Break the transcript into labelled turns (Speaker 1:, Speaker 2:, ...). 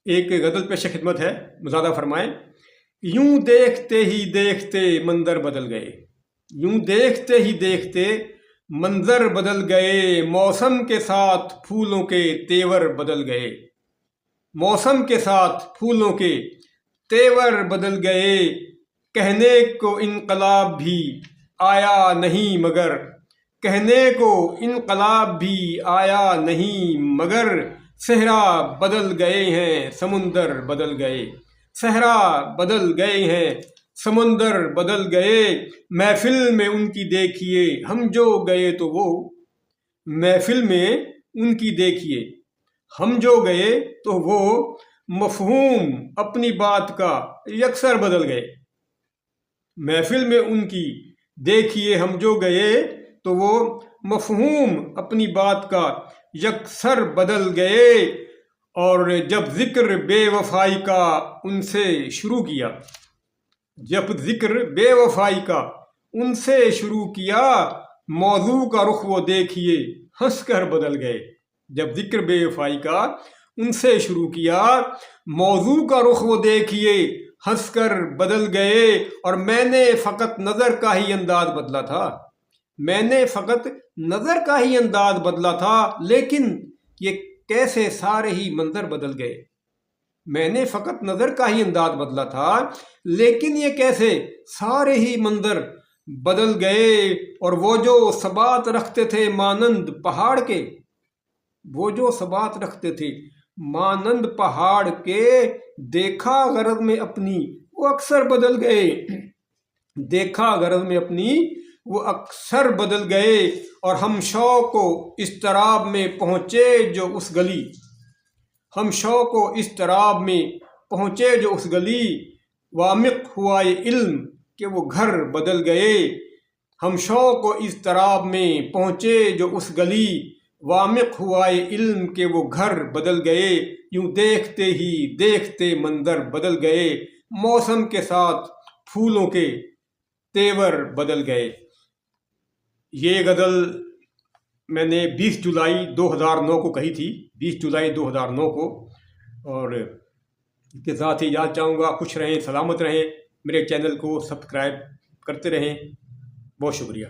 Speaker 1: ایک غزل پیش خدمت ہے، مزادہ فرمائیں۔ یوں دیکھتے ہی دیکھتے منظر بدل گئے، یوں دیکھتے ہی دیکھتے منظر بدل گئے، موسم کے ساتھ پھولوں کے تیور بدل گئے، موسم کے ساتھ پھولوں کے تیور بدل گئے، کہنے کو انقلاب بھی آیا نہیں مگر، کہنے کو انقلاب بھی آیا نہیں مگر، صحرا بدل گئے ہیں سمندر بدل گئے، صحرا بدل گئے ہیں سمندر بدل گئے، محفل میں ان کی دیکھیے ہم جو گئے تو وہ، محفل میں ان کی دیکھیے ہم جو گئے تو وہ، مفہوم اپنی بات کا یکسر بدل گئے، محفل میں ان کی دیکھیے ہم جو گئے تو وہ، مفہوم اپنی بات کا یکسر بدل گئے، اور جب ذکر بے وفائی کا ان سے شروع کیا، جب ذکر بے وفائی کا ان سے شروع کیا، موضوع کا رخ وہ دیکھیے ہنس کر بدل گئے، جب ذکر بے وفائی کا ان سے شروع کیا، موضوع کا رخ وہ دیکھیے ہنس کر بدل گئے، اور میں نے فقط نظر کا ہی انداز بدلا تھا، میں نے فقط نظر کا ہی انداز بدلا تھا، لیکن یہ کیسے سارے ہی منظر بدل گئے، میں نے فقط نظر کا ہی انداز بدلا تھا، لیکن یہ کیسے سارے ہی منظر بدل گئے، اور وہ جو ثبات رکھتے تھے مانند پہاڑ کے، وہ جو ثبات رکھتے تھے مانند پہاڑ کے، دیکھا غرض میں اپنی وہ اکثر بدل گئے، دیکھا غرض میں اپنی وہ اکثر بدل گئے، اور ہم شوق و اضطراب میں پہنچے جو اس گلی، ہم شوق و اضطراب میں پہنچے جو اس گلی، وامق ہوا یہ علم کہ وہ گھر بدل گئے، ہم شوق و اضطراب میں پہنچے جو اس گلی، وامق ہوا یہ علم کہ وہ گھر بدل گئے، یوں دیکھتے ہی دیکھتے منظر بدل گئے، موسم کے ساتھ پھولوں کے تیور بدل گئے۔ یہ غزل میں نے 20 جولائی 2009 کو کہی تھی، 20 جولائی 2009 کو، اور اس کے ساتھ ہی یاد چاہوں گا خوش رہیں، سلامت رہیں، میرے چینل کو سبسکرائب کرتے رہیں، بہت شکریہ۔